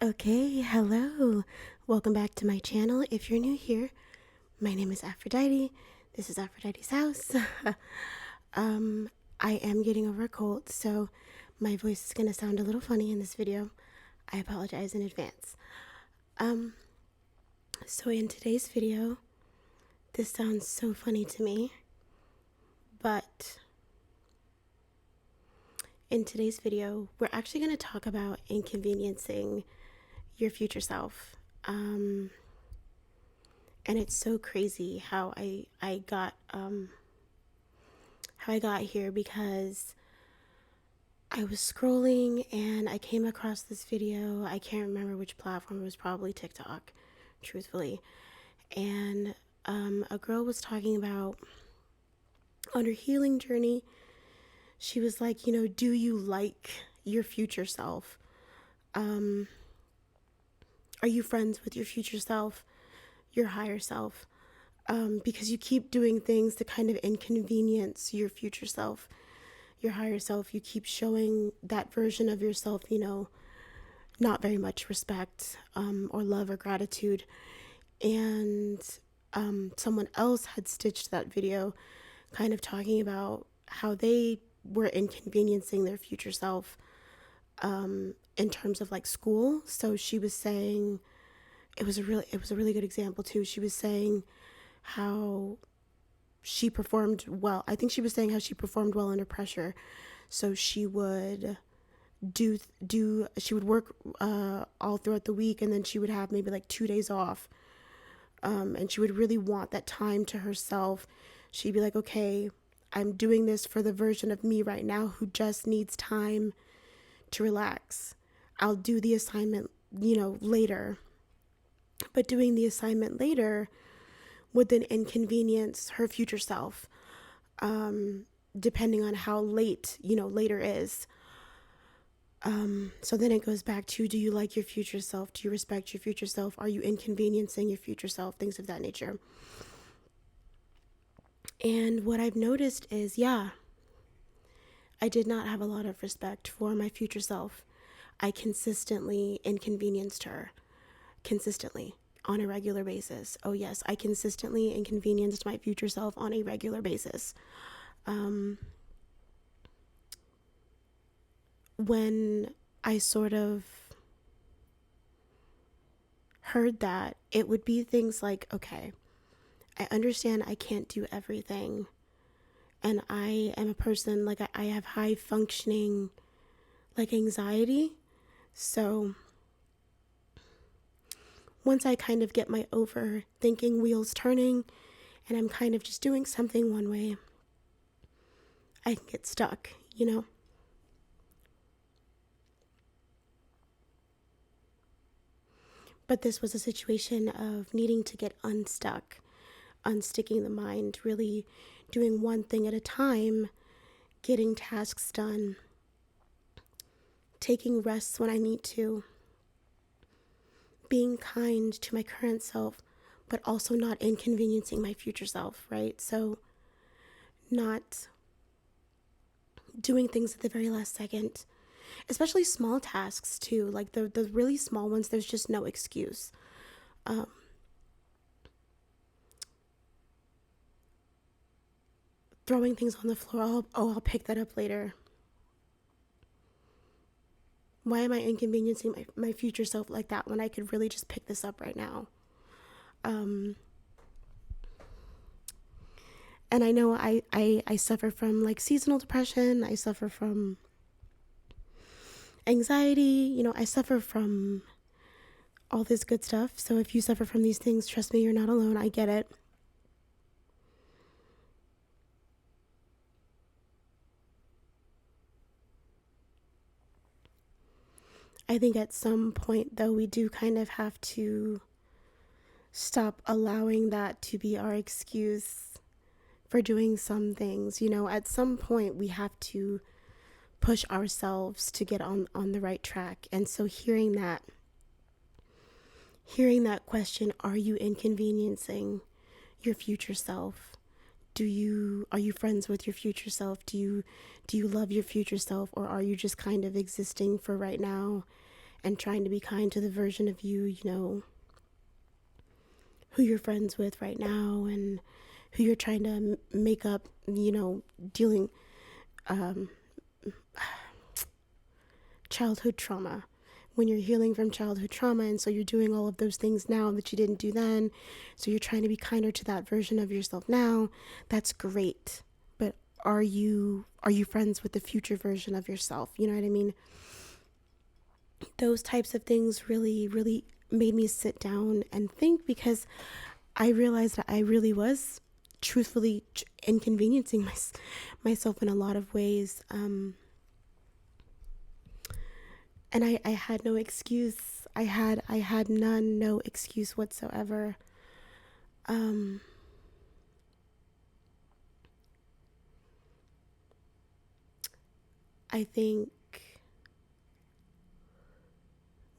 Okay, hello. Welcome back to my channel. If you're new here, my name is Aphrodite. This is Aphrodite's house. I am getting over a cold, so my voice is gonna sound a little funny in this video. I apologize in advance. So in today's video, this sounds so funny to me, but in today's video, we're actually gonna talk about inconveniencing your future self. And it's so crazy how I got here, because I was scrolling and I came across this video. I can't remember which platform. It was probably TikTok, truthfully. And a girl was talking about, on her healing journey, she was like, do you like your future self? Are you friends with your future self, your higher self? Because you keep doing things to kind of inconvenience your future self, your higher self. You keep showing that version of yourself, not very much respect or love or gratitude. And someone else had stitched that video kind of talking about how they were inconveniencing their future self in terms of like school. So she was saying, it was a really good example too. She was saying how she performed well. I think she was saying how she performed well under pressure. So she would she would work all throughout the week, and then she would have maybe like 2 days off. And she would really want that time to herself. She'd be like, okay, I'm doing this for the version of me right now who just needs time to relax. I'll do the assignment, later. But doing the assignment later would then inconvenience her future self, depending on how late, later is. So then it goes back to, do you like your future self? Do you respect your future self? Are you inconveniencing your future self? Things of that nature. And what I've noticed is, yeah, I did not have a lot of respect for my future self. I consistently inconvenienced her. Consistently. On a regular basis. Oh yes, I consistently inconvenienced my future self on a regular basis. When I sort of heard that, it would be things like, okay, I understand I can't do everything, and I am a person, like, I have high functioning, like, anxiety. So once I kind of get my overthinking wheels turning and I'm kind of just doing something one way, I can get stuck, But this was a situation of needing to get unstuck, unsticking the mind, really doing one thing at a time, getting tasks done, taking rests when I need to, being kind to my current self, but also not inconveniencing my future self, right? So not doing things at the very last second, especially small tasks too, like the really small ones. There's just no excuse. Throwing things on the floor, I'll pick that up later. Why am I inconveniencing my future self like that when I could really just pick this up right now? And I know I suffer from like seasonal depression. I suffer from anxiety. I suffer from all this good stuff. So if you suffer from these things, trust me, you're not alone. I get it. I think at some point, though, we do kind of have to stop allowing that to be our excuse for doing some things. At some point, we have to push ourselves to get on the right track. And so hearing that question, are you inconveniencing your future self? Are you friends with your future self? Do you love your future self, or are you just kind of existing for right now and trying to be kind to the version of you, who you're friends with right now and who you're trying to make up, dealing childhood trauma. When you're healing from childhood trauma, and so you're doing all of those things now that you didn't do then, so you're trying to be kinder to that version of yourself now. That's great, but are you friends with the future version of yourself? You know what I mean? Those types of things really, really made me sit down and think, because I realized that I really was truthfully inconveniencing myself in a lot of ways. And I had no excuse. I had no excuse whatsoever. I think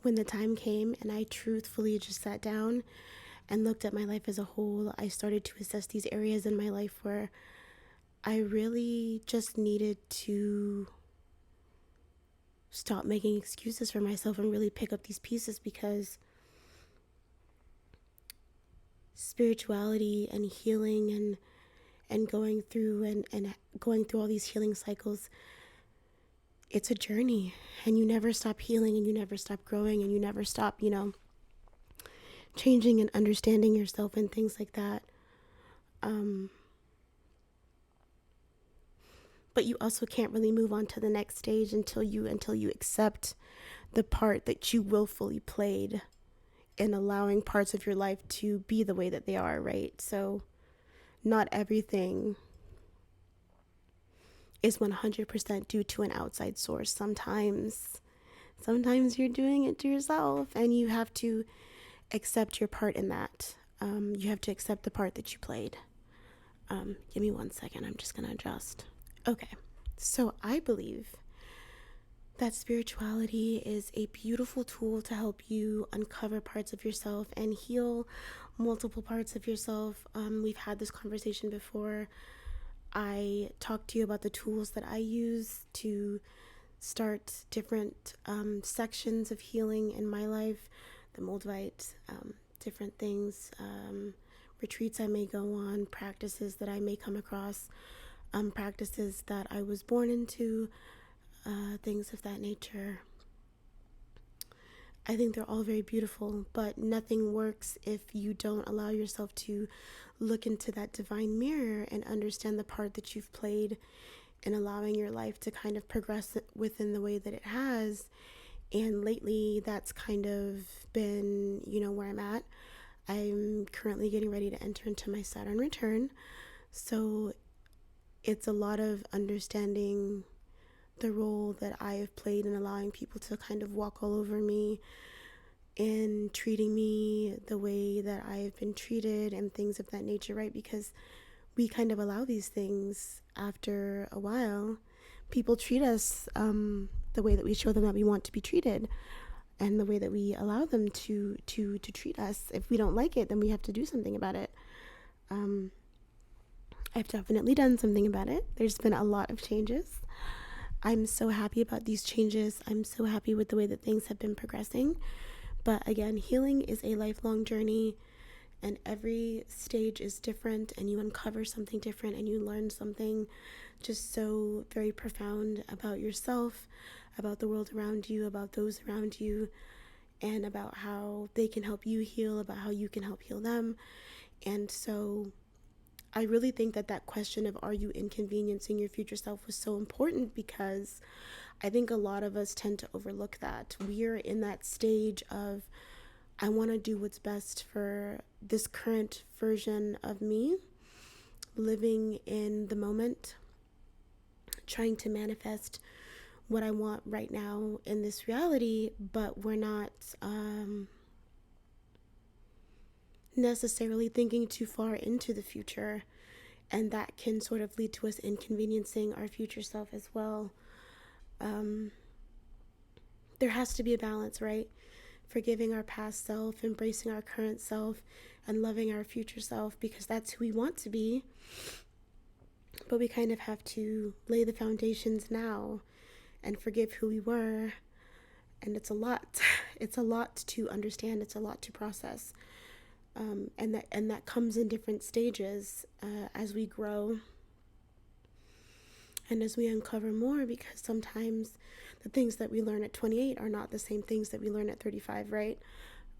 when the time came and I truthfully just sat down and looked at my life as a whole, I started to assess these areas in my life where I really just needed to stop making excuses for myself and really pick up these pieces, because spirituality and healing and going through and going through all these healing cycles, it's a journey, and you never stop healing, and you never stop growing, and you never stop, changing and understanding yourself and things like that. But you also can't really move on to the next stage until you accept the part that you willfully played in allowing parts of your life to be the way that they are, right? So not everything is 100% due to an outside source. Sometimes you're doing it to yourself, and you have to accept your part in that. You have to accept the part that you played. Give me 1 second. I'm just going to adjust. Okay. So I believe that spirituality is a beautiful tool to help you uncover parts of yourself and heal multiple parts of yourself. We've had this conversation before. I talked to you about the tools that I use to start different sections of healing in my life, the Moldavite, different things, retreats I may go on, practices that I may come across, practices that I was born into, things of that nature. I think they're all very beautiful, but nothing works if you don't allow yourself to look into that divine mirror and understand the part that you've played in allowing your life to kind of progress within the way that it has. And lately, that's kind of been, where I'm at. I'm currently getting ready to enter into my Saturn return. So it's a lot of understanding the role that I have played in allowing people to kind of walk all over me and treating me the way that I've been treated and things of that nature, right? Because we kind of allow these things after a while. People treat us the way that we show them that we want to be treated, and the way that we allow them to treat us. If we don't like it, then we have to do something about it. I've definitely done something about it. There's been a lot of changes. I'm so happy about these changes. I'm so happy with the way that things have been progressing. But again, healing is a lifelong journey, and every stage is different, and you uncover something different, and you learn something just so very profound about yourself, about the world around you, about those around you, and about how they can help you heal, about how you can help heal them. And so I really think that question of, are you inconveniencing your future self, was so important, because I think a lot of us tend to overlook that. We're in that stage of, I want to do what's best for this current version of me, living in the moment, trying to manifest what I want right now in this reality, but we're not necessarily thinking too far into the future, and that can sort of lead to us inconveniencing our future self as well. There has to be a balance, right? Forgiving our past self, embracing our current self, and loving our future self, because that's who we want to be. But we kind of have to lay the foundations now and forgive who we were, And it's a lot. It's a lot to understand. It's a lot to process. And that comes in different stages as we grow and as we uncover more, because sometimes the things that we learn at 28 are not the same things that we learn at 35, right?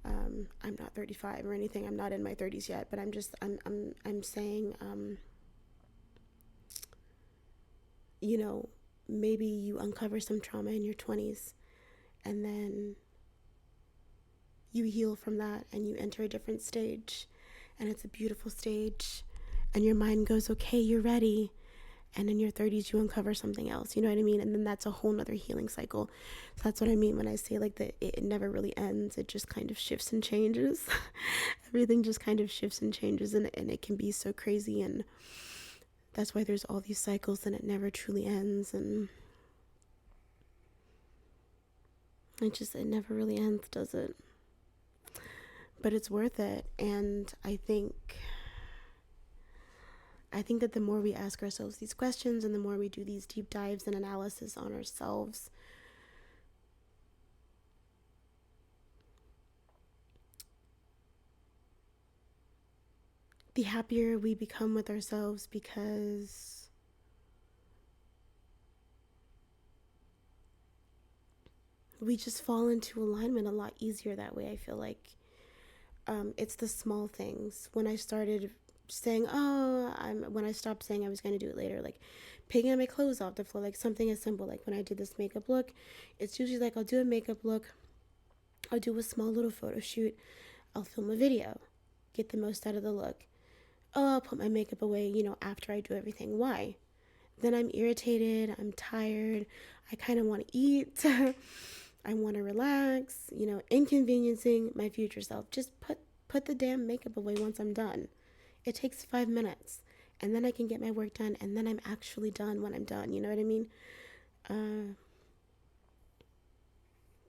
I'm not 35 or anything. I'm not in my 30s yet, but I'm saying, you know, maybe you uncover some trauma in your 20s, and then you heal from that and you enter a different stage, and it's a beautiful stage, and your mind goes, okay, you're ready. And in your 30s you uncover something else, you know what I mean? And then that's a whole nother healing cycle. So that's what I mean when I say like that it never really ends. It just kind of shifts and changes. Everything just kind of shifts and changes, and it can be so crazy, and that's why there's all these cycles and it never truly ends. And it never really ends, does it? But it's worth it. And I think that the more we ask ourselves these questions and the more we do these deep dives and analysis on ourselves, the happier we become with ourselves, because we just fall into alignment a lot easier that way. I feel like it's the small things. When I started saying, when I stopped saying I was going to do it later, like picking my clothes off the floor, like something as simple, like when I did this makeup look, it's usually like I'll do a makeup look, I'll do a small little photo shoot, I'll film a video, get the most out of the look. Oh, I'll put my makeup away, after I do everything. Why? Then I'm irritated, I'm tired, I kind of want to eat, I want to relax, inconveniencing my future self. Just put the damn makeup away once I'm done. It takes 5 minutes, and then I can get my work done, and then I'm actually done when I'm done. You know what I mean?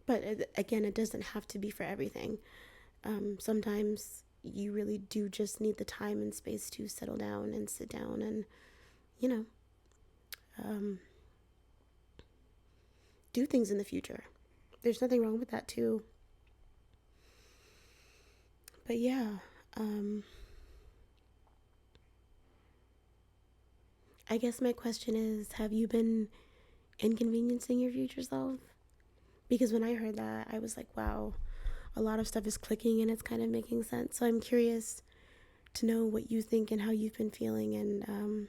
But again, it doesn't have to be for everything. Sometimes you really do just need the time and space to settle down and sit down and, do things in the future. There's nothing wrong with that too. But yeah, I guess my question is, have you been inconveniencing your future self? Because when I heard that, I was like, wow, a lot of stuff is clicking and it's kind of making sense. So I'm curious to know what you think and how you've been feeling, and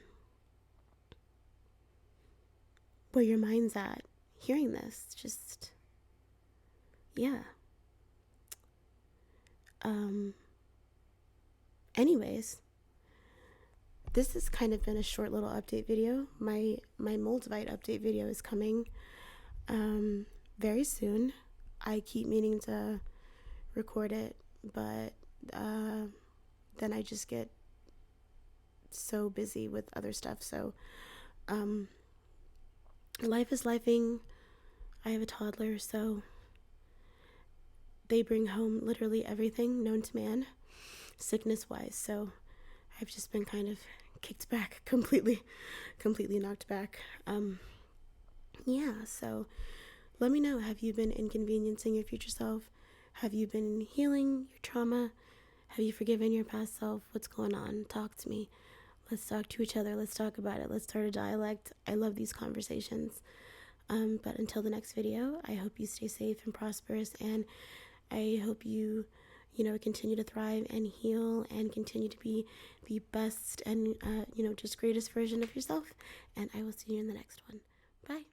where your mind's at hearing this. Just, yeah. Anyways, this has kind of been a short little update video. My Moldavite update video is coming very soon. I keep meaning to record it, but then I just get so busy with other stuff. So life is lifing. I have a toddler, so they bring home literally everything known to man, sickness wise. So I've just been kind of kicked back, completely knocked back. Yeah, so let me know, have you been inconveniencing your future self? Have you been healing your trauma? Have you forgiven your past self? What's going on? Talk to me. Let's talk to each other. Let's talk about it. Let's start a dialect. I love these conversations. But until the next video, I hope you stay safe and prosperous, and I hope you continue to thrive and heal and continue to be the best and just greatest version of yourself. And I will see you in the next one. Bye.